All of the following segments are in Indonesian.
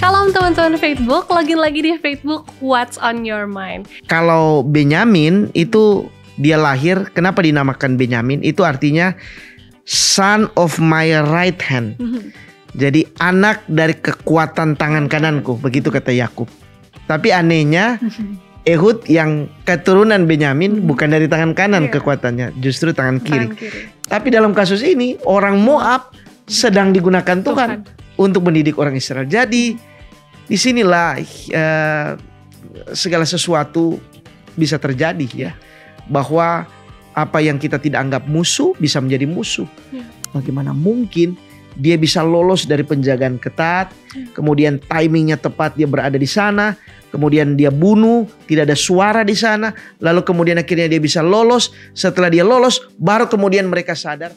Shalom teman-teman Facebook, login lagi di Facebook What's on Your Mind. Kalau Benyamin itu dia lahir, kenapa dinamakan Benyamin? Itu artinya son of my right hand. Jadi anak dari kekuatan tangan kananku, begitu kata Yakub. Tapi anehnya Ehud yang keturunan Benyamin bukan dari tangan kanan kekuatannya, justru tangan kiri. Tapi dalam kasus ini orang Moab sedang digunakan Tuhan untuk mendidik orang Israel. Jadi disinilah segala sesuatu bisa terjadi ya. Bahwa apa yang kita tidak anggap musuh bisa menjadi musuh. Bagaimana mungkin dia bisa lolos dari penjagaan ketat, kemudian timingnya tepat dia berada di sana, kemudian dia bunuh, tidak ada suara di sana, lalu kemudian akhirnya dia bisa lolos. Setelah dia lolos, baru kemudian mereka sadar.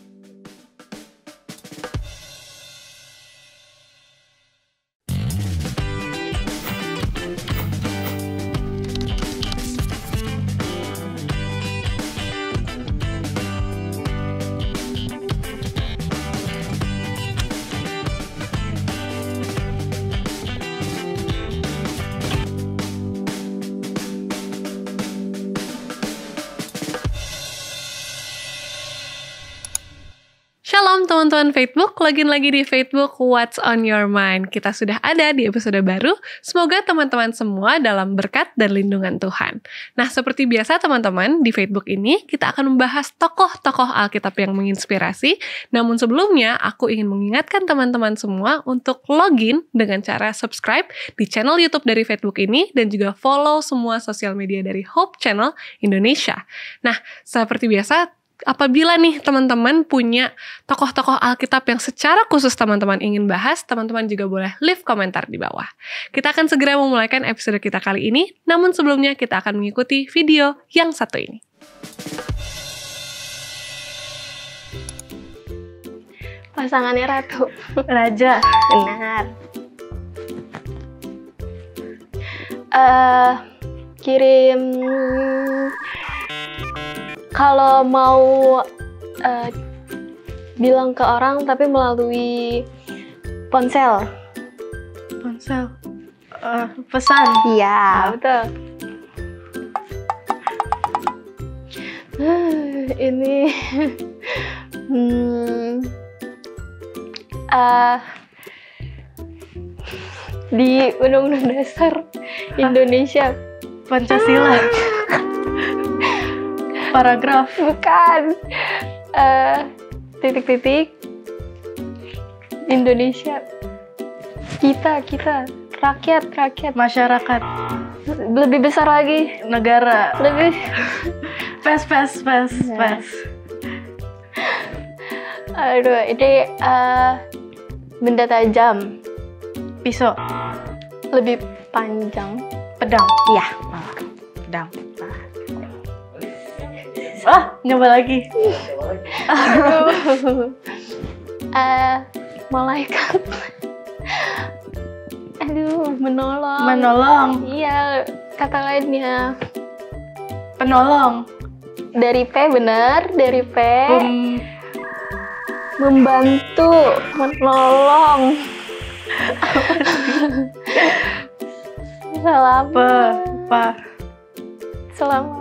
Shalom teman-teman Facebook, login lagi di Facebook What's on Your Mind. Kita sudah ada di episode baru. Semoga teman-teman semua dalam berkat dan lindungan Tuhan. Nah, seperti biasa teman-teman, di Facebook ini kita akan membahas tokoh-tokoh Alkitab yang menginspirasi. Namun sebelumnya, aku ingin mengingatkan teman-teman semua untuk login dengan cara subscribe di channel YouTube dari Facebook ini dan juga follow semua sosial media dari Hope Channel Indonesia. Nah, seperti biasa, apabila nih teman-teman punya tokoh-tokoh Alkitab yang secara khusus teman-teman ingin bahas, teman-teman juga boleh leave komentar di bawah. Kita akan segera memulaikan episode kita kali ini, namun sebelumnya kita akan mengikuti video yang satu ini. Pasangannya Ratu. Raja. Benar. Kirim... Kalau mau bilang ke orang tapi melalui ponsel. Ponsel. Pesan. Iya, betul. Ini di Undang-Undang Dasar Indonesia. Pancasila. Paragraf. Bukan. Titik-titik. Indonesia. Kita. Rakyat. Masyarakat. Lebih besar lagi. Negara. Lebih. Pes. Aduh, ini benda tajam. Pisau. Lebih panjang. Pedang. Iya. Pedang. Nyoba lagi. Aduh. Malaikat. Aduh, menolong. Menolong. Iya, kata lainnya. Penolong. Dari P, benar. Dari P. Membantu. Menolong. Selamat. Selamat.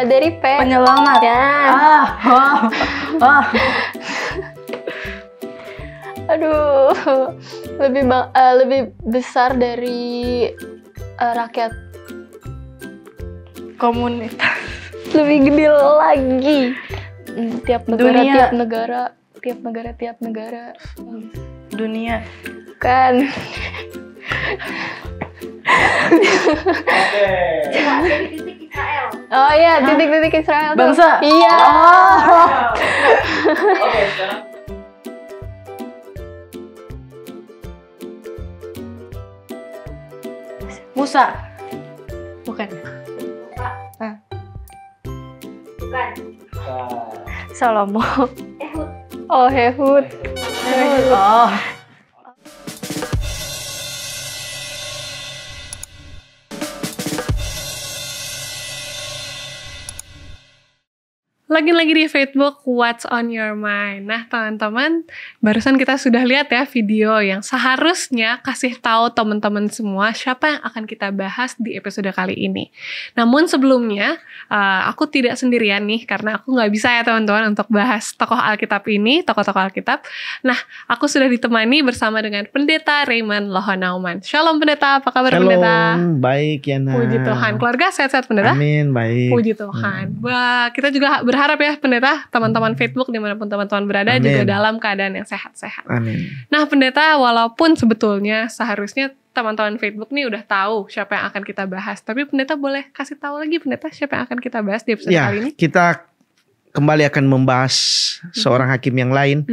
Dari P. Penyelamat. Ya. Aduh, lebih besar dari rakyat. Komunitas. Lebih gede lagi. Tiap negara. Dunia. Kan. Oh iya, titik-titik Israel. Bangsa. Iya. Oke, sekarang Musa. Bukan. Salomo. Oh, Ehud. Oh. Lagi-lagi di Facebook What's on Your Mind. Nah teman-teman, barusan kita sudah lihat ya video yang seharusnya kasih tahu teman-teman semua siapa yang akan kita bahas di episode kali ini. Namun sebelumnya, aku tidak sendirian nih karena aku nggak bisa ya teman-teman untuk bahas tokoh Alkitab ini, tokoh-tokoh Alkitab. Nah, aku sudah ditemani bersama dengan Pendeta Raymond Lohonauman. Shalom Pendeta, apa kabar Pendeta? Shalom, baik Yana. Puji Tuhan, keluarga sehat-sehat Pendeta? Amin, baik. Puji Tuhan. Wah, kita juga berharap ya Pendeta, teman-teman Facebook dimanapun teman-teman berada Amin. juga dalam keadaan yang sehat-sehat. Amin. Nah Pendeta, walaupun sebetulnya seharusnya teman-teman Facebook nih udah tahu siapa yang akan kita bahas, tapi Pendeta boleh kasih tahu lagi Pendeta siapa yang akan kita bahas di episode kali ini? Kita kembali akan membahas seorang hakim yang lain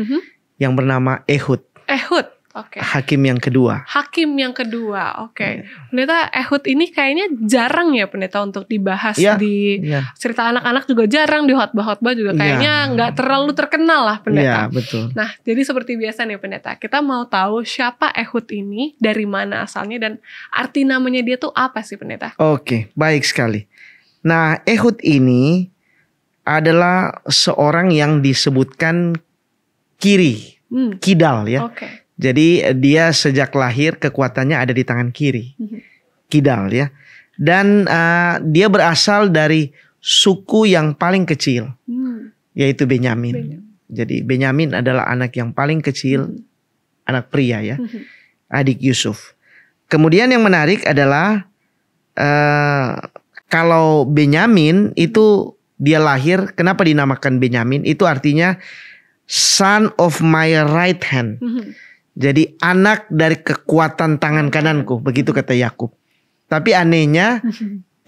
yang bernama Ehud. Ehud, oke. Hakim yang kedua. Hakim yang kedua, oke. Pendeta, Ehud ini kayaknya jarang ya Pendeta untuk dibahas di cerita anak-anak juga jarang, di khotbah-khotbah juga kayaknya nggak terlalu terkenal lah Pendeta. Iya, betul. Nah, jadi seperti biasa nih Pendeta, kita mau tahu siapa Ehud ini, dari mana asalnya, dan arti namanya dia tuh apa sih Pendeta? Oke, baik sekali. Nah, Ehud ini adalah seorang yang disebutkan kiri, kidal ya. Oke. Jadi dia sejak lahir kekuatannya ada di tangan kiri, kidal ya. Dan dia berasal dari suku yang paling kecil, yaitu Benyamin. Jadi Benyamin adalah anak yang paling kecil, anak pria ya, adik Yusuf. Kemudian yang menarik adalah kalau Benyamin itu dia lahir, kenapa dinamakan Benyamin? Itu artinya son of my right hand. Jadi anak dari kekuatan tangan kananku, begitu kata Yakub. Tapi anehnya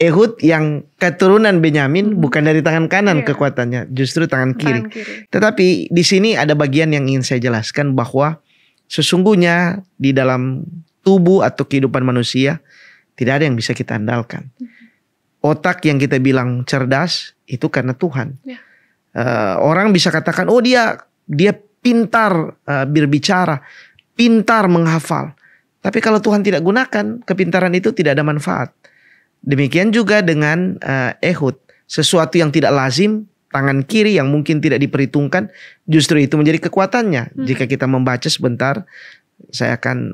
Ehud yang keturunan Benyamin bukan dari tangan kanan kekuatannya, justru tangan kiri. Tetapi di sini ada bagian yang ingin saya jelaskan bahwa sesungguhnya di dalam tubuh atau kehidupan manusia tidak ada yang bisa kita andalkan. Otak yang kita bilang cerdas itu karena Tuhan. Orang bisa katakan, oh dia pintar berbicara, pintar menghafal. Tapi kalau Tuhan tidak gunakan, kepintaran itu tidak ada manfaat. Demikian juga dengan Ehud. Sesuatu yang tidak lazim, tangan kiri yang mungkin tidak diperhitungkan, justru itu menjadi kekuatannya. Jika kita membaca sebentar, saya akan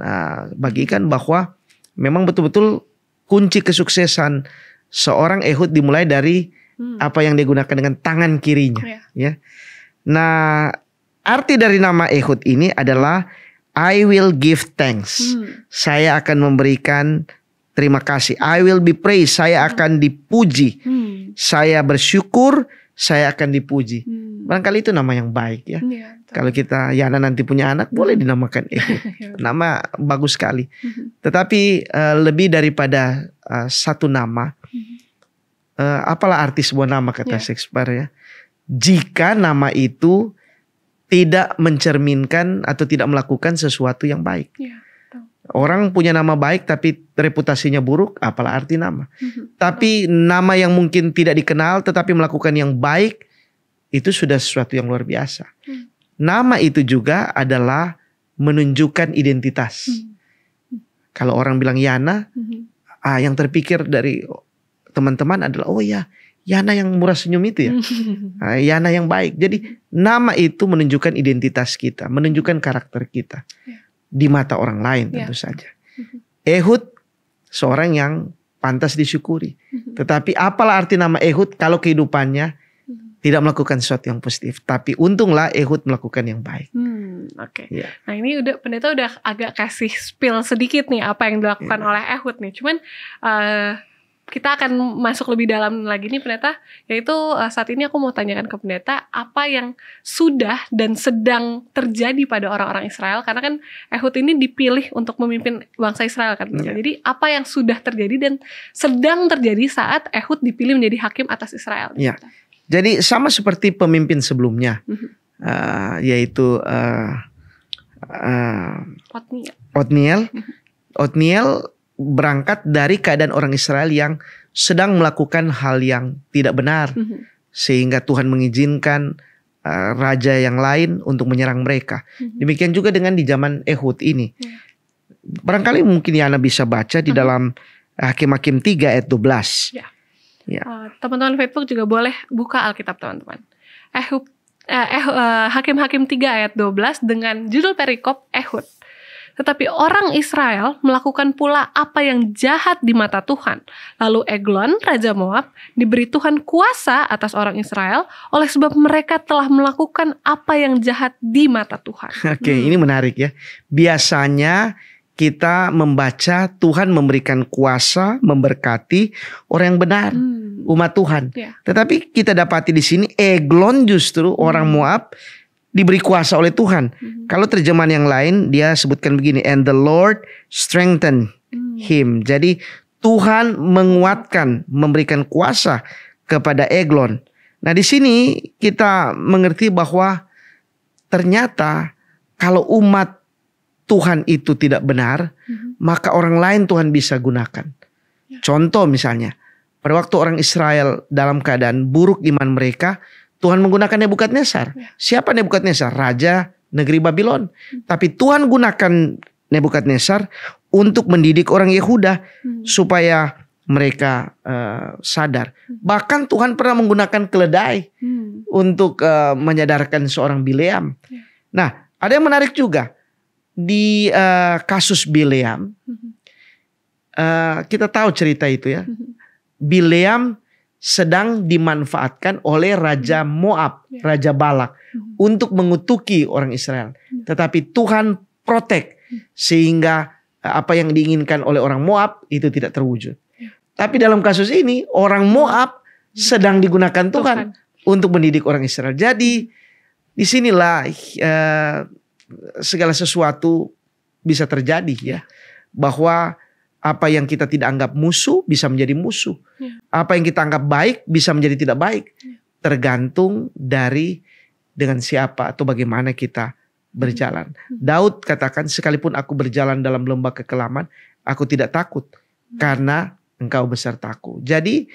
bagikan bahwa memang betul-betul kunci kesuksesan seorang Ehud dimulai dari apa yang digunakan dengan tangan kirinya. Ya. Nah, arti dari nama Ehud ini adalah I will give thanks. Saya akan memberikan terima kasih. I will be praised. Saya akan dipuji. Saya bersyukur. Saya akan dipuji. Barangkali itu nama yang baik ya. Kalau kita Yana nanti punya anak, boleh dinamakan Ehud. Nama bagus sekali. Tetapi lebih daripada satu nama, apalah arti sebuah nama kata Shakespeare ya. Jika nama itu tidak mencerminkan atau tidak melakukan sesuatu yang baik. Orang punya nama baik tapi reputasinya buruk, apalah arti nama. Tapi nama yang mungkin tidak dikenal tetapi melakukan yang baik, itu sudah sesuatu yang luar biasa. Nama itu juga adalah menunjukkan identitas. Kalau orang bilang Yana, yang terpikir dari teman-teman adalah, oh ya, Yana yang murah senyum itu ya. Yana yang baik. Jadi nama itu menunjukkan identitas kita, menunjukkan karakter kita di mata orang lain tentu saja. Ehud seorang yang pantas disyukuri. Tetapi apalah arti nama Ehud kalau kehidupannya tidak melakukan sesuatu yang positif. Tapi untunglah Ehud melakukan yang baik. Nah ini Pendeta udah agak kasih spill sedikit nih apa yang dilakukan oleh Ehud nih. Cuman kita akan masuk lebih dalam lagi nih Pendeta, yaitu saat ini aku mau tanyakan ke Pendeta apa yang sudah dan sedang terjadi pada orang-orang Israel, karena kan Ehud ini dipilih untuk memimpin bangsa Israel kan. Jadi apa yang sudah terjadi dan sedang terjadi saat Ehud dipilih menjadi hakim atas Israel. Jadi sama seperti pemimpin sebelumnya, yaitu Otniel berangkat dari keadaan orang Israel yang sedang melakukan hal yang tidak benar, sehingga Tuhan mengizinkan raja yang lain untuk menyerang mereka. Demikian juga dengan di zaman Ehud ini. Barangkali mungkin Yana bisa baca di dalam Hakim-Hakim 3 ayat 12. Teman-teman Facebook juga boleh buka Alkitab teman-teman. Hakim-Hakim 3 ayat 12 dengan judul perikop Ehud. Tetapi orang Israel melakukan pula apa yang jahat di mata Tuhan. Lalu Eglon, Raja Moab, diberi Tuhan kuasa atas orang Israel oleh sebab mereka telah melakukan apa yang jahat di mata Tuhan. Oke, ini menarik ya. Biasanya kita membaca Tuhan memberikan kuasa, memberkati orang yang benar, umat Tuhan. Ya. Tetapi kita dapati di sini Eglon justru orang Moab diberi kuasa oleh Tuhan. Kalau terjemahan yang lain dia sebutkan begini, and the Lord strengthen him. Jadi Tuhan menguatkan, memberikan kuasa kepada Eglon. Nah, di sini kita mengerti bahwa ternyata kalau umat Tuhan itu tidak benar, maka orang lain Tuhan bisa gunakan. Contoh misalnya, pada waktu orang Israel dalam keadaan buruk iman mereka, Tuhan menggunakan Nebukadnezar. Siapa Nebukadnezar? Raja negeri Babylon. Tapi Tuhan gunakan Nebukadnezar untuk mendidik orang Yehuda supaya mereka sadar. Bahkan Tuhan pernah menggunakan keledai untuk menyadarkan seorang Bileam. Nah, ada yang menarik juga di kasus Bileam. Kita tahu cerita itu ya. Bileam sedang dimanfaatkan oleh Raja Moab, Raja Balak, untuk mengutuki orang Israel. Tetapi Tuhan protek sehingga apa yang diinginkan oleh orang Moab itu tidak terwujud. Tapi dalam kasus ini orang Moab sedang digunakan Tuhan untuk mendidik orang Israel. Jadi disinilah segala sesuatu bisa terjadi ya, bahwa apa yang kita tidak anggap musuh bisa menjadi musuh. Apa yang kita anggap baik bisa menjadi tidak baik. Tergantung dari dengan siapa atau bagaimana kita berjalan. Daud katakan, sekalipun aku berjalan dalam lembah kekelaman, aku tidak takut karena Engkau besertaku. Jadi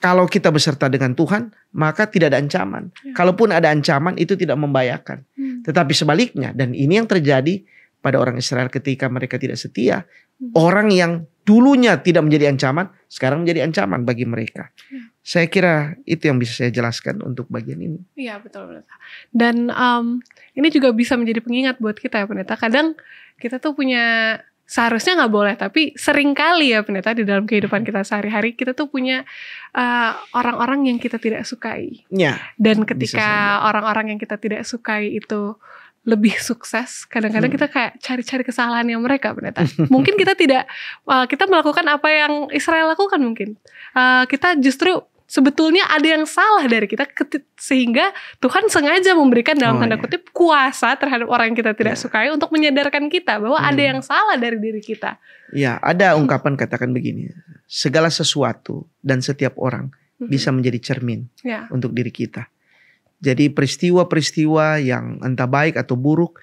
kalau kita beserta dengan Tuhan, maka tidak ada ancaman. Kalaupun ada ancaman, itu tidak membahayakan. Tetapi sebaliknya, dan ini yang terjadi pada orang Israel ketika mereka tidak setia. Orang yang dulunya tidak menjadi ancaman, sekarang menjadi ancaman bagi mereka. Saya kira itu yang bisa saya jelaskan untuk bagian ini. Iya, betul. Dan ini juga bisa menjadi pengingat buat kita ya pendeta. Kadang kita tuh punya, seharusnya nggak boleh, tapi seringkali ya pendeta, di dalam kehidupan kita sehari-hari kita tuh punya orang-orang yang kita tidak sukai. Ya, dan ketika orang-orang yang kita tidak sukai itu lebih sukses, kadang-kadang kita kayak cari-cari kesalahannya mereka, pendeta. Mungkin kita tidak, kita melakukan apa yang Israel lakukan mungkin. Kita justru sebetulnya ada yang salah dari kita, sehingga Tuhan sengaja memberikan dalam tanda kutip kuasa terhadap orang yang kita tidak sukai untuk menyadarkan kita bahwa ada yang salah dari diri kita. Ya, ada ungkapan katakan begini, segala sesuatu dan setiap orang bisa menjadi cermin untuk diri kita. Jadi peristiwa-peristiwa yang entah baik atau buruk,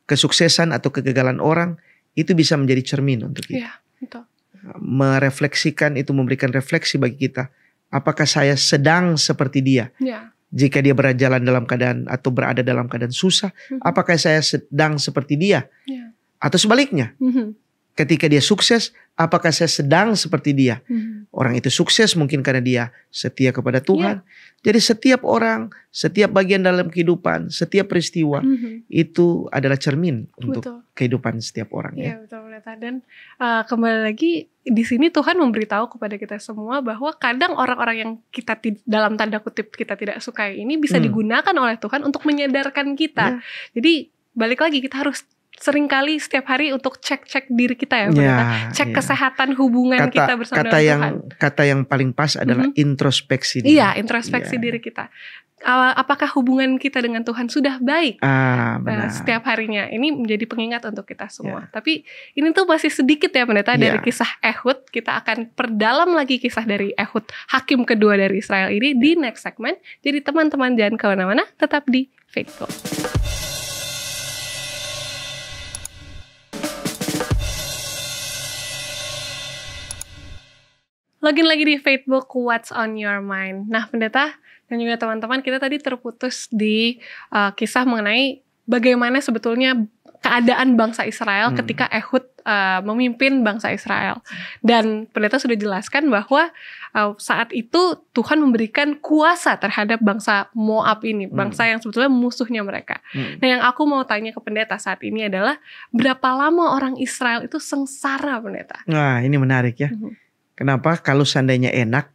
kesuksesan atau kegagalan orang, itu bisa menjadi cermin untuk kita. Iya, betul. Merefleksikan itu, memberikan refleksi bagi kita. Apakah saya sedang seperti dia? Ya. Jika dia berjalan dalam keadaan atau berada dalam keadaan susah, apakah saya sedang seperti dia? Ya. Atau sebaliknya, ketika dia sukses, apakah saya sedang seperti dia? Orang itu sukses mungkin karena dia setia kepada Tuhan. Jadi setiap orang, setiap bagian dalam kehidupan, setiap peristiwa itu adalah cermin untuk kehidupan setiap orang. Iya, betul. Dan kembali lagi di sini Tuhan memberitahu kepada kita semua bahwa kadang orang-orang yang kita dalam tanda kutip kita tidak sukai ini bisa digunakan oleh Tuhan untuk menyadarkan kita. Jadi balik lagi, kita harus seringkali setiap hari untuk cek diri kita ya, cek kesehatan hubungan kita bersama Tuhan. Kata yang paling pas adalah introspeksi diri. Iya, introspeksi diri kita. Apakah hubungan kita dengan Tuhan sudah baik? Benar. Setiap harinya. Ini menjadi pengingat untuk kita semua. Tapi ini tuh masih sedikit ya pendeta dari kisah Ehud. Kita akan perdalam lagi kisah dari Ehud, hakim kedua dari Israel ini di next segment. Jadi teman-teman jangan kemana-mana, tetap di Faithful. Login lagi di Facebook What's on Your Mind. Nah pendeta dan juga teman-teman, kita tadi terputus di kisah mengenai bagaimana sebetulnya keadaan bangsa Israel ketika Ehud memimpin bangsa Israel. Dan pendeta sudah jelaskan bahwa saat itu Tuhan memberikan kuasa terhadap bangsa Moab ini, bangsa yang sebetulnya musuhnya mereka. Nah, yang aku mau tanya ke pendeta saat ini adalah berapa lama orang Israel itu sengsara, pendeta? Nah, ini menarik ya. Kenapa? Kalau seandainya enak,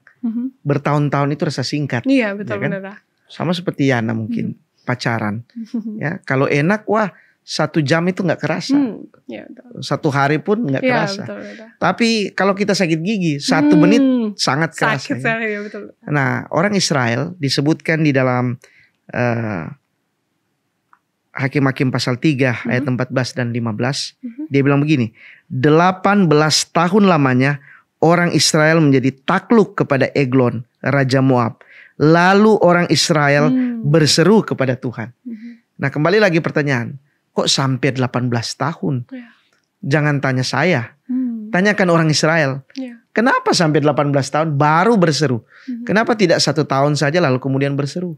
bertahun-tahun itu rasa singkat. Iya, betul, ya kan? pendeta. Sama seperti Yana mungkin pacaran. Ya, kalau enak, wah 1 jam itu nggak kerasa. Ya, betul. 1 hari pun nggak Ya, kerasa. betul, betul. Tapi kalau kita sakit gigi 1 menit sangat kerasa. Sakit Ya. sekali, ya, betul. Nah, orang Israel disebutkan di dalam Hakim-Hakim pasal 3 ayat 14 dan 15. Dia bilang begini, 18 tahun lamanya orang Israel menjadi takluk kepada Eglon, Raja Moab. Lalu orang Israel berseru kepada Tuhan. Nah, kembali lagi pertanyaan, kok sampai 18 tahun? Ya. Jangan tanya saya, tanyakan orang Israel. Ya. Kenapa sampai 18 tahun baru berseru? Kenapa tidak 1 tahun saja lalu kemudian berseru?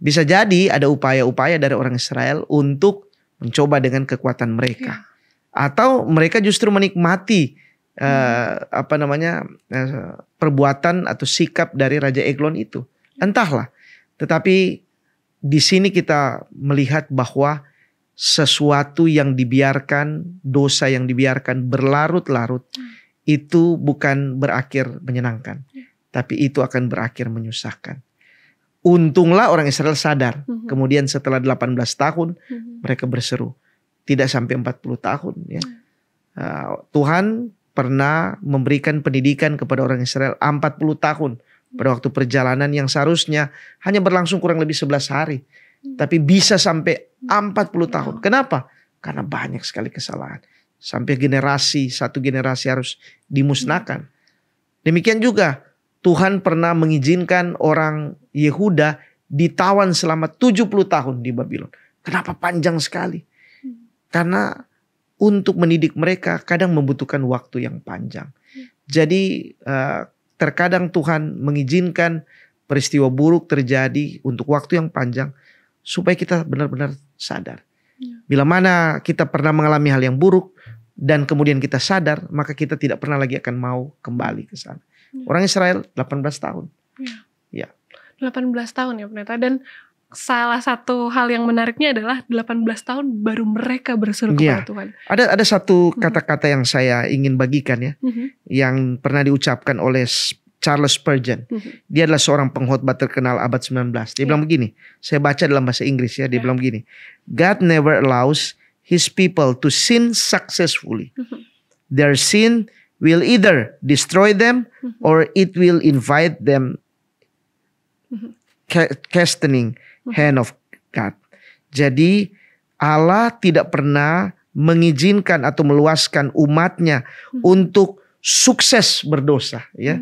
Bisa jadi ada upaya-upaya dari orang Israel untuk mencoba dengan kekuatan mereka. Atau mereka justru menikmati perbuatan atau sikap dari Raja Eglon itu. Entahlah. Tetapi di sini kita melihat bahwa sesuatu yang dibiarkan, dosa yang dibiarkan berlarut-larut, itu bukan berakhir menyenangkan. Tapi itu akan berakhir menyusahkan. Untunglah orang Israel sadar. Kemudian setelah 18 tahun mereka berseru. Tidak sampai 40 tahun. Ya. Tuhan pernah memberikan pendidikan kepada orang Israel 40 tahun. Pada waktu perjalanan yang seharusnya hanya berlangsung kurang lebih 11 hari. Tapi bisa sampai 40 tahun. Kenapa? Karena banyak sekali kesalahan. Sampai satu generasi harus dimusnahkan. Demikian juga Tuhan pernah mengizinkan orang Yehuda ditawan selama 70 tahun di Babylon. Kenapa panjang sekali? Karena untuk mendidik mereka kadang membutuhkan waktu yang panjang. Jadi terkadang Tuhan mengizinkan peristiwa buruk terjadi untuk waktu yang panjang supaya kita benar-benar sadar. Bila mana kita pernah mengalami hal yang buruk dan kemudian kita sadar, maka kita tidak pernah lagi akan mau kembali ke sana. Orang Israel 18 tahun. Ya. 18 tahun ya, pendeta. Dan salah satu hal yang menariknya adalah 18 tahun baru mereka berseru kepada Tuhan. Ada satu kata-kata yang saya ingin bagikan ya, yang pernah diucapkan oleh Charles Spurgeon. Dia adalah seorang pengkhotbah terkenal abad 19. Dia bilang begini, saya baca dalam bahasa Inggris ya, dia bilang begini, God never allows his people to sin successfully. Their sin will either destroy them or it will invite them chastening hand of God. Jadi Allah tidak pernah mengizinkan atau meluaskan umatnya untuk sukses berdosa. Ya,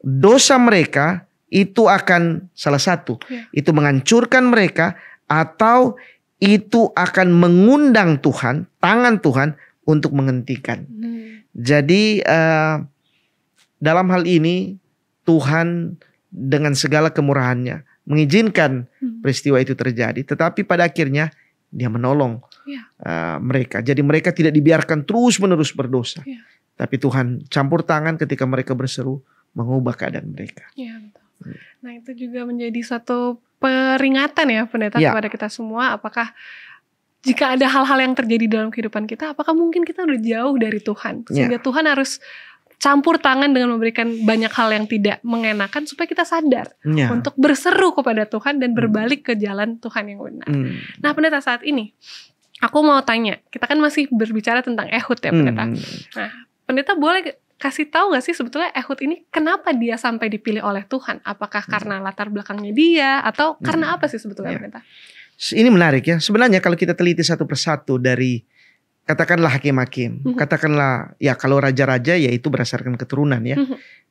dosa mereka itu akan salah satu, itu menghancurkan mereka atau itu akan mengundang Tuhan, tangan Tuhan untuk menghentikan. Jadi dalam hal ini Tuhan dengan segala kemurahannya mengizinkan peristiwa itu terjadi. Tetapi pada akhirnya dia menolong mereka. Jadi mereka tidak dibiarkan terus-menerus berdosa. Tapi Tuhan campur tangan ketika mereka berseru mengubah keadaan mereka. Ya, betul. Nah, itu juga menjadi satu peringatan ya, pendeta, kepada kita semua. Apakah jika ada hal-hal yang terjadi dalam kehidupan kita, apakah mungkin kita udah jauh dari Tuhan? Sehingga Tuhan harus campur tangan dengan memberikan banyak hal yang tidak mengenakan supaya kita sadar untuk berseru kepada Tuhan dan berbalik ke jalan Tuhan yang benar. Nah, pendeta, saat ini aku mau tanya, kita kan masih berbicara tentang Ehud ya, pendeta. Nah, pendeta boleh kasih tahu gak sih sebetulnya Ehud ini kenapa dia sampai dipilih oleh Tuhan? Apakah karena latar belakangnya dia atau karena apa sih sebetulnya, pendeta? Ini menarik ya. Sebenarnya kalau kita teliti satu persatu dari katakanlah hakim-hakim, katakanlah ya kalau raja-raja ya itu berdasarkan keturunan ya.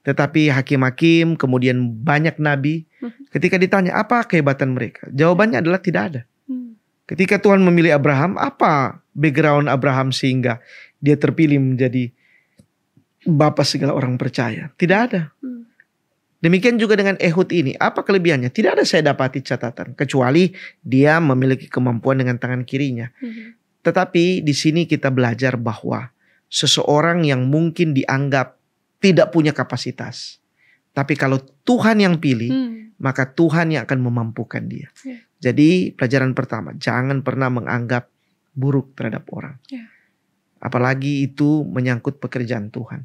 Tetapi hakim-hakim kemudian banyak nabi, ketika ditanya apa kehebatan mereka, jawabannya adalah tidak ada. Ketika Tuhan memilih Abraham, apa background Abraham sehingga dia terpilih menjadi bapa segala orang percaya? Tidak ada. Demikian juga dengan Ehud ini. Apa kelebihannya? Tidak ada saya dapati catatan. Kecuali dia memiliki kemampuan dengan tangan kirinya. Tetapi di sini kita belajar bahwa seseorang yang mungkin dianggap tidak punya kapasitas. Tapi kalau Tuhan yang pilih, maka Tuhan yang akan memampukan dia. Jadi pelajaran pertama, jangan pernah menganggap buruk terhadap orang. Apalagi itu menyangkut pekerjaan Tuhan.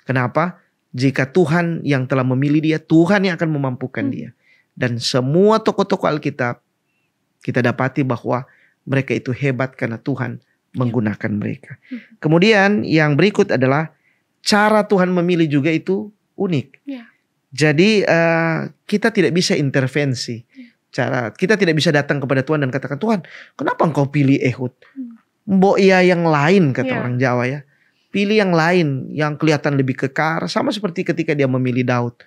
Kenapa? Jika Tuhan yang telah memilih dia, Tuhan yang akan memampukan dia. Dan semua tokoh-tokoh Alkitab, kita dapati bahwa mereka itu hebat karena Tuhan menggunakan mereka. Kemudian yang berikut adalah cara Tuhan memilih juga itu unik. Jadi kita tidak bisa intervensi. Kita tidak bisa datang kepada Tuhan dan katakan, Tuhan, kenapa engkau pilih Ehud? Mbok iya yang lain, kata orang Jawa ya. Pilih yang lain yang kelihatan lebih kekar. Sama seperti ketika dia memilih Daud.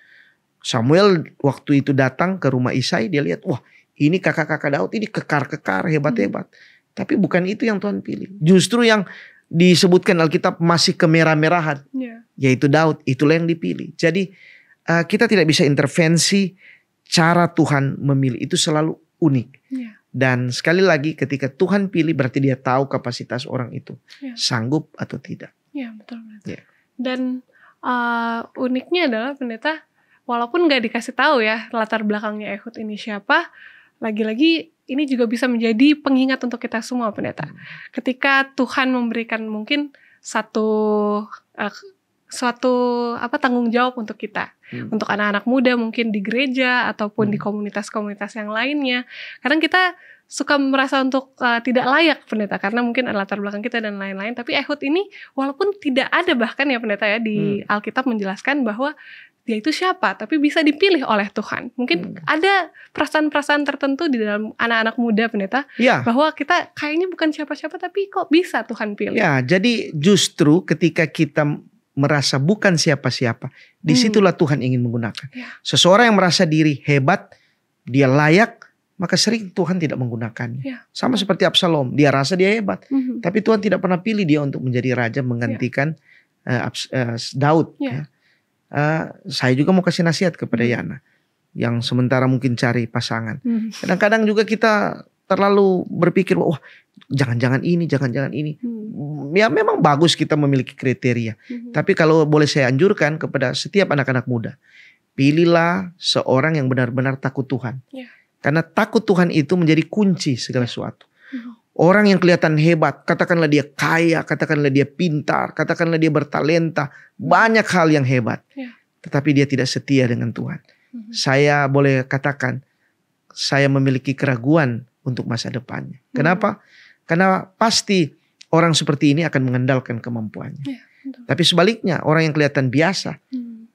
Samuel waktu itu datang ke rumah Isai, dia lihat, wah ini kakak-kakak Daud ini kekar-kekar, hebat-hebat. Tapi bukan itu yang Tuhan pilih. Justru yang disebutkan Alkitab masih kemerah-merahan, yaitu Daud, itulah yang dipilih. Jadi kita tidak bisa intervensi, cara Tuhan memilih itu selalu unik. Dan sekali lagi ketika Tuhan pilih berarti dia tahu kapasitas orang itu. Sanggup atau tidak. Ya betul. Dan uniknya adalah pendeta, walaupun gak dikasih tahu ya latar belakangnya Ehud ini siapa, lagi-lagi ini juga bisa menjadi pengingat untuk kita semua pendeta. Ketika Tuhan memberikan mungkin suatu tanggung jawab untuk kita, untuk anak-anak muda mungkin di gereja ataupun di komunitas-komunitas yang lainnya. Kadang kita suka merasa untuk tidak layak pendeta karena mungkin ada latar belakang kita dan lain-lain. Tapi Ehud ini walaupun tidak ada bahkan ya pendeta ya di Alkitab menjelaskan bahwa dia itu siapa, tapi bisa dipilih oleh Tuhan. Mungkin ada perasaan-perasaan tertentu di dalam anak-anak muda pendeta, bahwa kita kayaknya bukan siapa-siapa tapi kok bisa Tuhan pilih. Ya, jadi justru ketika kita merasa bukan siapa-siapa, disitulah Tuhan ingin menggunakan. Seseorang yang merasa diri hebat, dia layak, maka sering Tuhan tidak menggunakannya. Sama seperti Absalom, dia rasa dia hebat, tapi Tuhan tidak pernah pilih dia untuk menjadi raja menggantikan Daud. Saya juga mau kasih nasihat kepada Yana yang sementara mungkin cari pasangan. Kadang-kadang juga kita terlalu berpikir, wah jangan-jangan ini. Ya memang bagus kita memiliki kriteria. Tapi kalau boleh saya anjurkan kepada setiap anak-anak muda, pilihlah seorang yang benar-benar takut Tuhan. Karena takut Tuhan itu menjadi kunci segala sesuatu. Orang yang kelihatan hebat, katakanlah dia kaya, katakanlah dia pintar, katakanlah dia bertalenta, banyak hal yang hebat. Tetapi dia tidak setia dengan Tuhan. Saya boleh katakan, saya memiliki keraguan untuk masa depannya. Kenapa? Karena pasti orang seperti ini akan mengandalkan kemampuannya. Tapi sebaliknya, orang yang kelihatan biasa,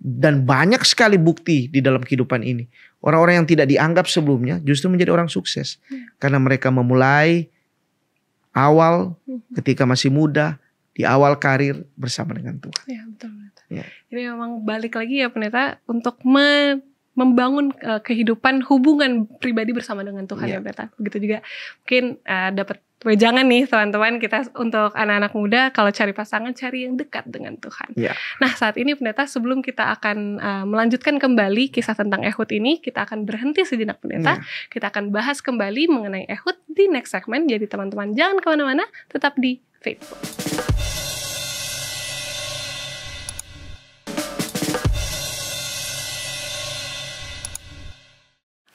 dan banyak sekali bukti di dalam kehidupan ini. Orang-orang yang tidak dianggap sebelumnya justru menjadi orang sukses. Karena mereka memulai awal ketika masih muda, di awal karir bersama dengan Tuhan. Ya betul. Jadi memang balik lagi ya pendeta untuk membangun kehidupan hubungan pribadi bersama dengan Tuhan ya pendeta. Begitu juga mungkin dapat wejangan nih teman-teman kita untuk anak-anak muda, kalau cari pasangan cari yang dekat dengan Tuhan. Nah saat ini pendeta, sebelum kita akan melanjutkan kembali kisah tentang Ehud ini, kita akan berhenti sejenak pendeta. Kita akan bahas kembali mengenai Ehud di next segment. Jadi teman-teman jangan kemana-mana, tetap di Facebook.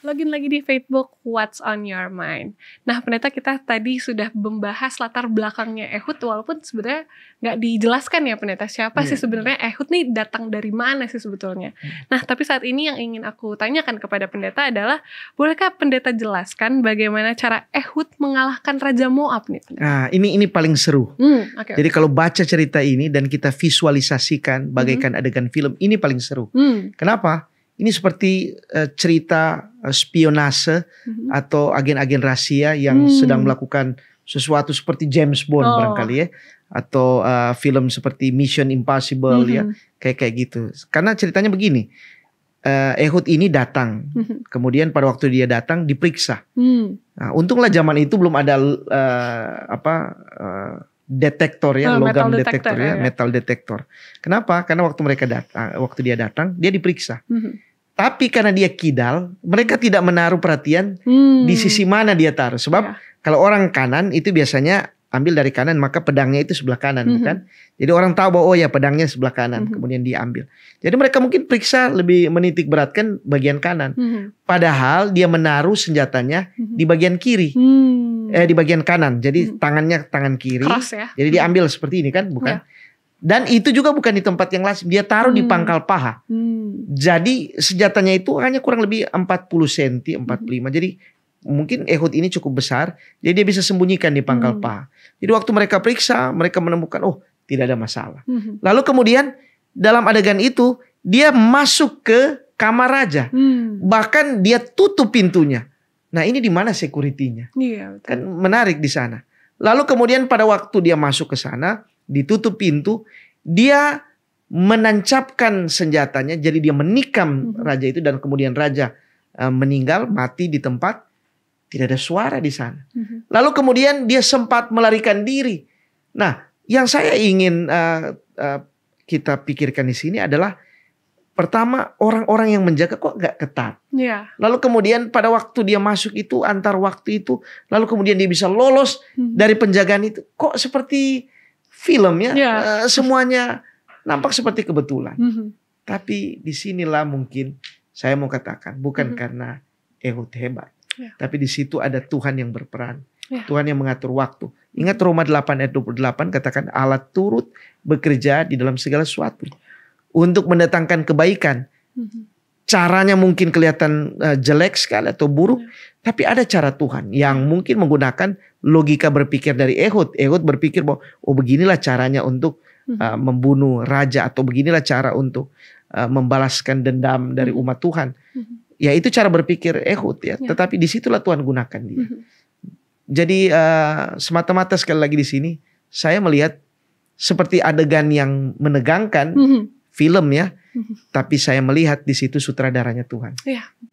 Login lagi di Facebook, What's on Your Mind. Nah pendeta, kita tadi sudah membahas latar belakangnya Ehud, walaupun sebenarnya nggak dijelaskan ya pendeta, siapa sih sebenarnya Ehud nih, datang dari mana sih sebetulnya. Nah tapi saat ini yang ingin aku tanyakan kepada pendeta adalah, bolehkah pendeta jelaskan bagaimana cara Ehud mengalahkan Raja Moab nih pendeta? Nah ini paling seru. Jadi kalau baca cerita ini dan kita visualisasikan bagaikan adegan film, ini paling seru. Kenapa? Ini seperti cerita spionase atau agen-agen rahasia yang sedang melakukan sesuatu seperti James Bond barangkali ya, atau film seperti Mission Impossible ya, kayak gitu. Karena ceritanya begini, Ehud ini datang, kemudian pada waktu dia datang diperiksa. Nah, untunglah zaman itu belum ada detektor ya, logam detektor ya, metal detektor. Kenapa? Karena waktu dia datang, dia diperiksa. Tapi karena dia kidal, mereka tidak menaruh perhatian di sisi mana dia taruh. Sebab kalau orang kanan itu biasanya ambil dari kanan, maka pedangnya itu sebelah kanan, bukan? Jadi orang tahu bahwa oh ya pedangnya sebelah kanan, kemudian dia ambil. Jadi mereka mungkin periksa lebih menitik beratkan bagian kanan. Padahal dia menaruh senjatanya di bagian kiri, di bagian kanan. Jadi tangannya tangan kiri. Keras ya. Jadi dia ambil seperti ini kan, bukan? Dan itu juga bukan di tempat yang lazim. Dia taruh di pangkal paha. Jadi senjatanya itu hanya kurang lebih 40 cm, 45. Jadi mungkin ehud ini cukup besar. Jadi dia bisa sembunyikan di pangkal paha. Jadi waktu mereka periksa, mereka menemukan, oh tidak ada masalah. Lalu kemudian dalam adegan itu, dia masuk ke kamar raja. Bahkan dia tutup pintunya. Nah ini di mana security-nya? Iya, betul. Kan menarik di sana. Lalu kemudian pada waktu dia masuk ke sana, ditutup pintu, dia menancapkan senjatanya, jadi dia menikam raja itu dan kemudian raja meninggal, mati di tempat, tidak ada suara di sana. Lalu kemudian dia sempat melarikan diri. Nah, yang saya ingin kita pikirkan di sini adalah pertama orang-orang yang menjaga kok gak ketat. Lalu kemudian pada waktu dia masuk itu, antar waktu itu, lalu kemudian dia bisa lolos dari penjagaan itu, kok seperti film ya, semuanya nampak seperti kebetulan. Tapi disinilah mungkin saya mau katakan bukan karena Ehud hebat, tapi di situ ada Tuhan yang berperan, Tuhan yang mengatur waktu. Ingat Roma 8 ayat 28 katakan Allah turut bekerja di dalam segala sesuatu untuk mendatangkan kebaikan. Caranya mungkin kelihatan jelek sekali atau buruk, tapi ada cara Tuhan yang mungkin menggunakan logika berpikir dari Ehud. Ehud berpikir bahwa oh beginilah caranya untuk membunuh raja, atau beginilah cara untuk membalaskan dendam dari umat Tuhan. Ya itu cara berpikir Ehud ya. Tetapi disitulah Tuhan gunakan dia. Jadi semata-mata sekali lagi di sini saya melihat seperti adegan yang menegangkan, film ya. Tapi saya melihat di situ sutradaranya Tuhan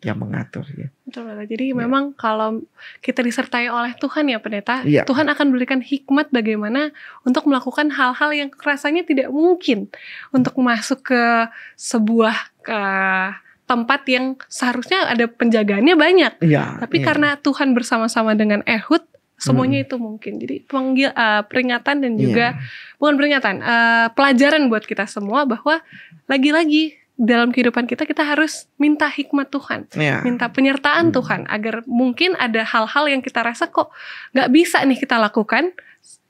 yang mengatur ya. Betul. Jadi memang kalau kita disertai oleh Tuhan ya pendeta, Tuhan akan berikan hikmat bagaimana untuk melakukan hal-hal yang rasanya tidak mungkin untuk masuk ke sebuah tempat yang seharusnya ada penjagaannya banyak. Tapi karena Tuhan bersama-sama dengan Ehud, semuanya itu mungkin. Jadi peringatan dan juga bukan peringatan, pelajaran buat kita semua bahwa lagi-lagi dalam kehidupan kita harus minta hikmat Tuhan, minta penyertaan Tuhan agar mungkin ada hal-hal yang kita rasa kok nggak bisa nih kita lakukan,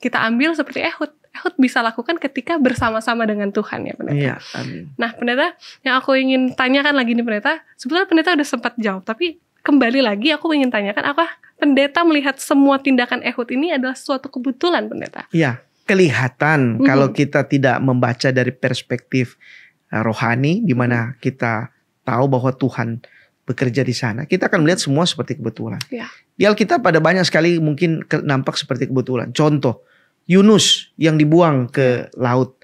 kita ambil seperti Ehud. Ehud bisa lakukan ketika bersama-sama dengan Tuhan ya pendeta. Amin. Nah pendeta, yang aku ingin tanyakan lagi nih pendeta, sebetulnya pendeta udah sempat jawab, tapi kembali lagi aku ingin tanyakan, apakah pendeta melihat semua tindakan Ehud ini adalah suatu kebetulan pendeta? Iya, kelihatan kalau kita tidak membaca dari perspektif rohani, di mana kita tahu bahwa Tuhan bekerja di sana, kita akan melihat semua seperti kebetulan. Di Alkitab ada banyak sekali mungkin nampak seperti kebetulan. Contoh, Yunus yang dibuang ke laut,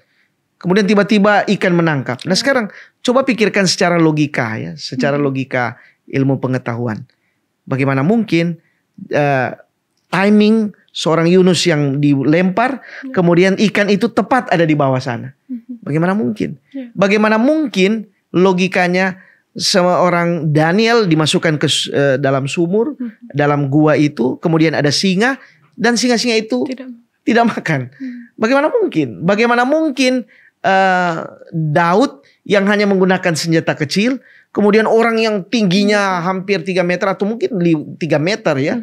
kemudian tiba-tiba ikan menangkap. Nah sekarang coba pikirkan secara logika ya, secara logika ilmu pengetahuan. Bagaimana mungkin timing seorang Yunus yang dilempar, kemudian ikan itu tepat ada di bawah sana. Bagaimana mungkin? Bagaimana mungkin logikanya seorang Daniel dimasukkan ke dalam sumur, dalam gua itu, kemudian ada singa, dan singa-singa itu tidak makan. Bagaimana mungkin? Bagaimana mungkin Daud yang hanya menggunakan senjata kecil, kemudian orang yang tingginya hampir 3 meter atau mungkin 3 meter ya,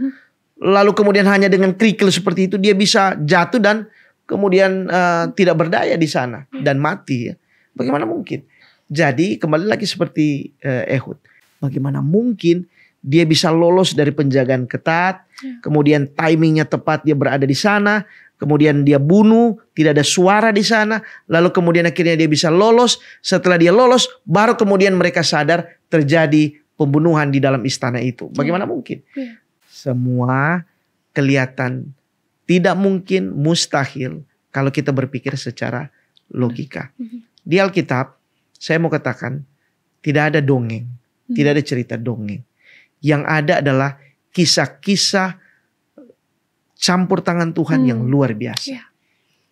lalu kemudian hanya dengan kerikil seperti itu dia bisa jatuh dan kemudian tidak berdaya di sana dan mati ya. Bagaimana mungkin? Jadi kembali lagi seperti Ehud, bagaimana mungkin dia bisa lolos dari penjagaan ketat, kemudian timingnya tepat dia berada di sana, kemudian dia bunuh, tidak ada suara di sana, lalu kemudian akhirnya dia bisa lolos. Setelah dia lolos, baru kemudian mereka sadar terjadi pembunuhan di dalam istana itu. Bagaimana mungkin? Semua kelihatan tidak mungkin, mustahil kalau kita berpikir secara logika. Di Alkitab, saya mau katakan tidak ada dongeng, tidak ada cerita dongeng. Yang ada adalah kisah-kisah campur tangan Tuhan yang luar biasa.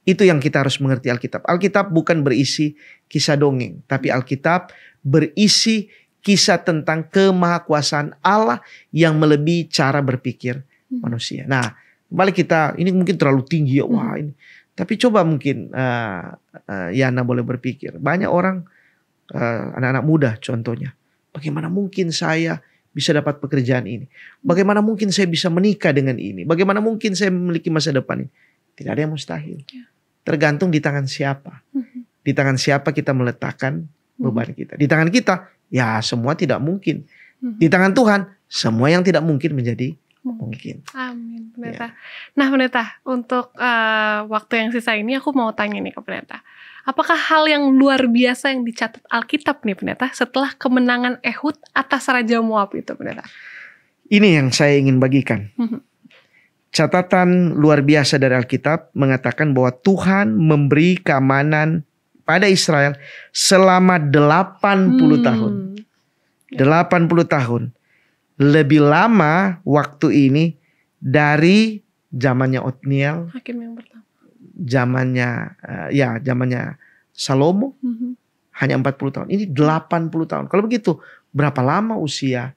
Itu yang kita harus mengerti Alkitab. Alkitab bukan berisi kisah dongeng, tapi Alkitab berisi kisah tentang kemahakuasaan Allah yang melebihi cara berpikir manusia. Nah, kembali kita, ini mungkin terlalu tinggi ya, wah ini. Tapi coba mungkin Yana boleh berpikir. Banyak orang, anak-anak muda contohnya. Bagaimana mungkin saya bisa dapat pekerjaan ini? Bagaimana mungkin saya bisa menikah dengan ini? Bagaimana mungkin saya memiliki masa depan ini? Tidak ada yang mustahil. Tergantung di tangan siapa. Di tangan siapa kita meletakkan beban kita. Di tangan kita, ya semua tidak mungkin. Di tangan Tuhan, semua yang tidak mungkin menjadi mungkin. Amin, Pendeta. Nah, Pendeta, untuk waktu yang sisa ini aku mau tanya nih ke Pendeta. Apakah hal yang luar biasa yang dicatat Alkitab nih, Pendeta, setelah kemenangan Ehud atas Raja Moab itu, Pendeta? Ini yang saya ingin bagikan. Catatan luar biasa dari Alkitab mengatakan bahwa Tuhan memberi keamanan pada Israel selama 80 tahun. 80 tahun. Lebih lama waktu ini dari zamannya Otniel, Hakim yang pertama. Zamannya Salomo, hanya 40 tahun. Ini 80 tahun. Kalau begitu, berapa lama usia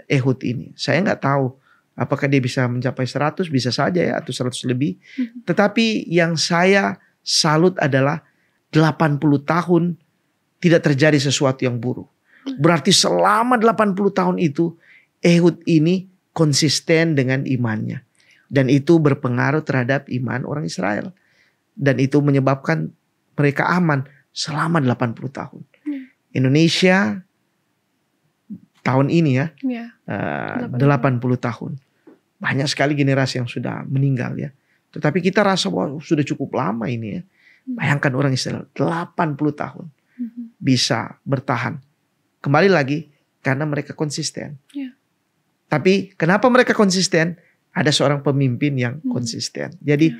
Ehud ini? Saya nggak tahu. Apakah dia bisa mencapai 100? Bisa saja ya, atau 100 lebih. Tetapi yang saya salut adalah 80 tahun tidak terjadi sesuatu yang buruk. Berarti selama 80 tahun itu Ehud ini konsisten dengan imannya. Dan itu berpengaruh terhadap iman orang Israel. Dan itu menyebabkan mereka aman selama 80 tahun. Indonesia tahun ini ya, 80 tahun. Banyak sekali generasi yang sudah meninggal ya. Tetapi kita rasa bahwa sudah cukup lama ini ya. Bayangkan orang Israel 80 tahun bisa bertahan. Kembali lagi karena mereka konsisten. Tapi kenapa mereka konsisten? Ada seorang pemimpin yang konsisten. Jadi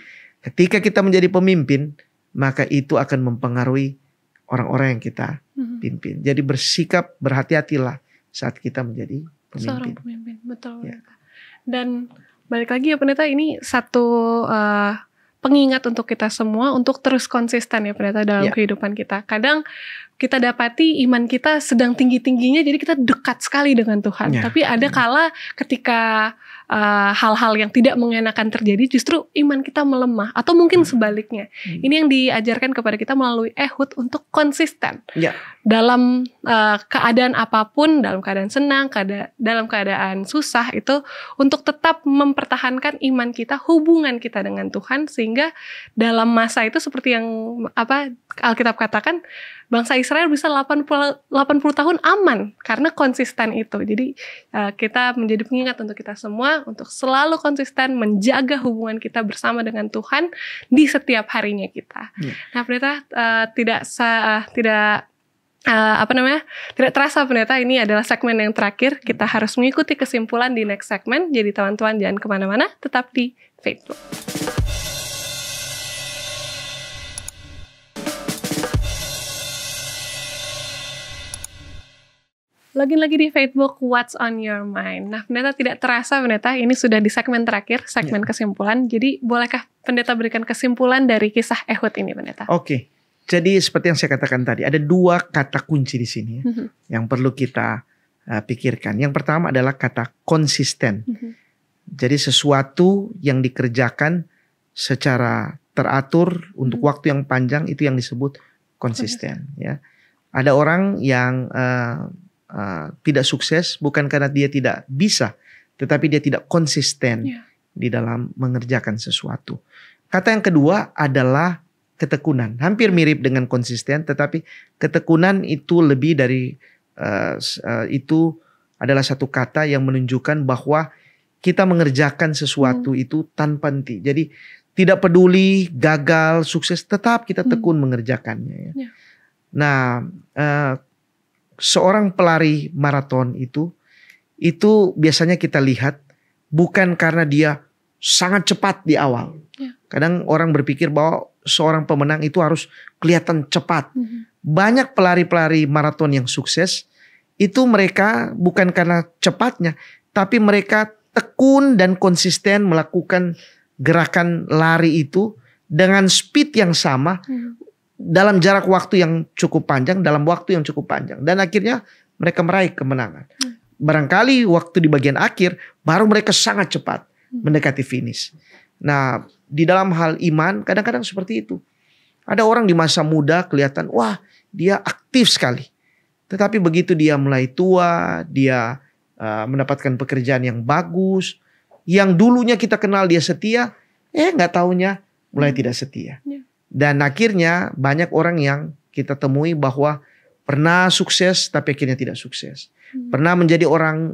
ketika kita menjadi pemimpin, maka itu akan mempengaruhi orang-orang yang kita pimpin. Jadi bersikap, berhati-hatilah saat kita menjadi pemimpin. Seorang pemimpin, betul. Ya. Dan balik lagi ya Pendeta, ini satu pengingat untuk kita semua untuk terus konsisten ya Pendeta dalam kehidupan kita. Kadang kita dapati iman kita sedang tinggi-tingginya, jadi kita dekat sekali dengan Tuhan. Tapi ada kala ketika hal-hal yang tidak mengenakan terjadi, justru iman kita melemah. Atau mungkin sebaliknya. Ini yang diajarkan kepada kita melalui Ehud untuk konsisten. Dalam keadaan apapun, dalam keadaan senang, dalam keadaan susah, itu untuk tetap mempertahankan iman kita, hubungan kita dengan Tuhan. Sehingga dalam masa itu seperti yang Alkitab katakan, bangsa Israel bisa 80 tahun aman karena konsisten itu. Jadi kita menjadi pengingat untuk kita semua untuk selalu konsisten menjaga hubungan kita bersama dengan Tuhan di setiap harinya kita. Nah, Pendeta, tidak terasa Pendeta, ini adalah segmen yang terakhir. Kita harus mengikuti kesimpulan di next segmen. Jadi teman-teman jangan kemana-mana, tetap di Facebook. Lagi-lagi di Facebook, What's on your mind? Nah, Pendeta, tidak terasa Pendeta, ini sudah di segmen terakhir, segmen kesimpulan. Jadi bolehkah Pendeta berikan kesimpulan dari kisah Ehud ini, Pendeta? Oke. Jadi seperti yang saya katakan tadi, ada dua kata kunci di sini yang perlu kita pikirkan. Yang pertama adalah kata konsisten. Jadi sesuatu yang dikerjakan secara teratur untuk waktu yang panjang, itu yang disebut konsisten. Ya. Ada orang yang tidak sukses bukan karena dia tidak bisa, tetapi dia tidak konsisten di dalam mengerjakan sesuatu. Kata yang kedua adalah ketekunan. Hampir mirip dengan konsisten, tetapi ketekunan itu lebih dari itu adalah satu kata yang menunjukkan bahwa kita mengerjakan sesuatu itu tanpa henti. Jadi tidak peduli gagal, sukses, tetap kita tekun mengerjakannya. Ya. Nah, seorang pelari maraton itu biasanya kita lihat bukan karena dia sangat cepat di awal. Kadang orang berpikir bahwa seorang pemenang itu harus kelihatan cepat. Banyak pelari-pelari maraton yang sukses itu mereka bukan karena cepatnya, tapi mereka tekun dan konsisten melakukan gerakan lari itu dengan speed yang sama dalam jarak waktu yang cukup panjang, dalam waktu yang cukup panjang. Dan akhirnya mereka meraih kemenangan. Barangkali waktu di bagian akhir baru mereka sangat cepat mendekati finish. Nah, di dalam hal iman kadang-kadang seperti itu. Ada orang di masa muda kelihatan, wah dia aktif sekali. Tetapi begitu dia mulai tua, dia mendapatkan pekerjaan yang bagus, yang dulunya kita kenal dia setia, nggak taunya mulai tidak setia. Dan akhirnya banyak orang yang kita temui bahwa pernah sukses tapi akhirnya tidak sukses. Pernah menjadi orang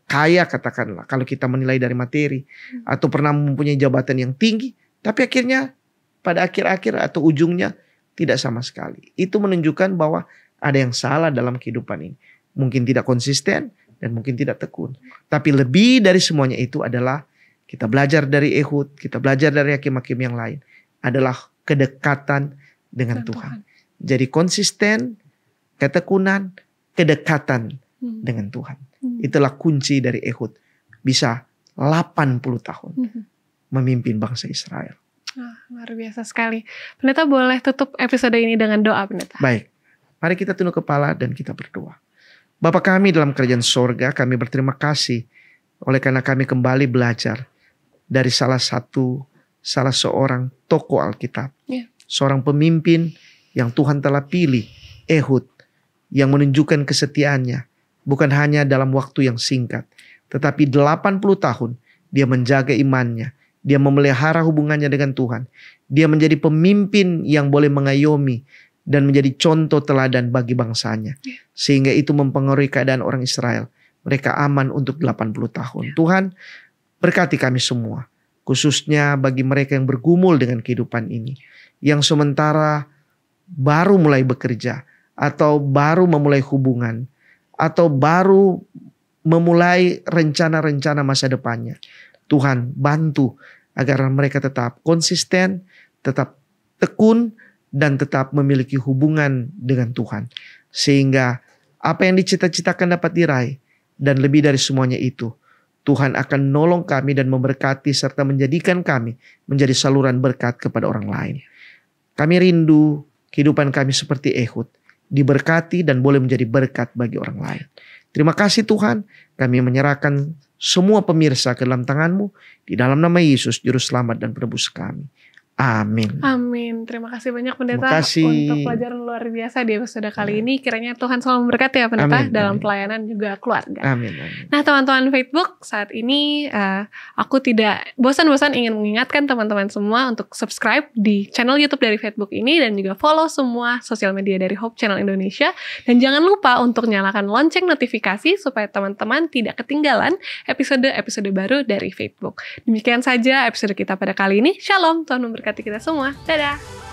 kaya katakanlah kalau kita menilai dari materi. Atau pernah mempunyai jabatan yang tinggi. Tapi akhirnya pada akhir-akhir atau ujungnya tidak sama sekali. Itu menunjukkan bahwa ada yang salah dalam kehidupan ini. Mungkin tidak konsisten dan mungkin tidak tekun. Tapi lebih dari semuanya itu adalah kita belajar dari Ehud. Kita belajar dari hakim-hakim yang lain. Adalah kedekatan dengan Tuhan. Jadi konsisten, ketekunan, kedekatan dengan Tuhan. Itulah kunci dari Ehud. Bisa 80 tahun memimpin bangsa Israel. Luar biasa sekali. Pendeta boleh tutup episode ini dengan doa, Pendeta. Baik, mari kita tunduk kepala dan kita berdoa. Bapa kami dalam kerajaan sorga, kami berterima kasih oleh karena kami kembali belajar dari salah seorang tokoh Alkitab. Seorang pemimpin yang Tuhan telah pilih, Ehud, yang menunjukkan kesetiaannya. Bukan hanya dalam waktu yang singkat, tetapi 80 tahun dia menjaga imannya. Dia memelihara hubungannya dengan Tuhan. Dia menjadi pemimpin yang boleh mengayomi dan menjadi contoh teladan bagi bangsanya. Sehingga itu mempengaruhi keadaan orang Israel. Mereka aman untuk 80 tahun. Tuhan, berkati kami semua. Khususnya bagi mereka yang bergumul dengan kehidupan ini. Yang sementara baru mulai bekerja. Atau baru memulai hubungan. Atau baru memulai rencana-rencana masa depannya. Tuhan bantu agar mereka tetap konsisten, tetap tekun, dan tetap memiliki hubungan dengan Tuhan. Sehingga apa yang dicita-citakan dapat diraih. Dan lebih dari semuanya itu, Tuhan akan nolong kami dan memberkati serta menjadikan kami menjadi saluran berkat kepada orang lain. Kami rindu kehidupan kami seperti Ehud. Diberkati dan boleh menjadi berkat bagi orang lain. Terima kasih Tuhan, kami menyerahkan semua pemirsa ke dalam tangan-Mu, di dalam nama Yesus, Juru Selamat dan Penebus kami. Amin. Amin. Terima kasih banyak Pendeta untuk pelajaran luar biasa di episode kali ini. Kiranya Tuhan selalu memberkati ya Pendeta dalam pelayanan juga keluarga. Amin. Nah teman-teman Facebook, saat ini aku tidak bosan-bosan ingin mengingatkan teman-teman semua untuk subscribe di channel YouTube dari Facebook ini dan juga follow semua sosial media dari Hope Channel Indonesia. Dan jangan lupa untuk nyalakan lonceng notifikasi supaya teman-teman tidak ketinggalan episode-episode baru dari Facebook. Demikian saja episode kita pada kali ini. Shalom, Tuhan memberkati kita semua. Dadah!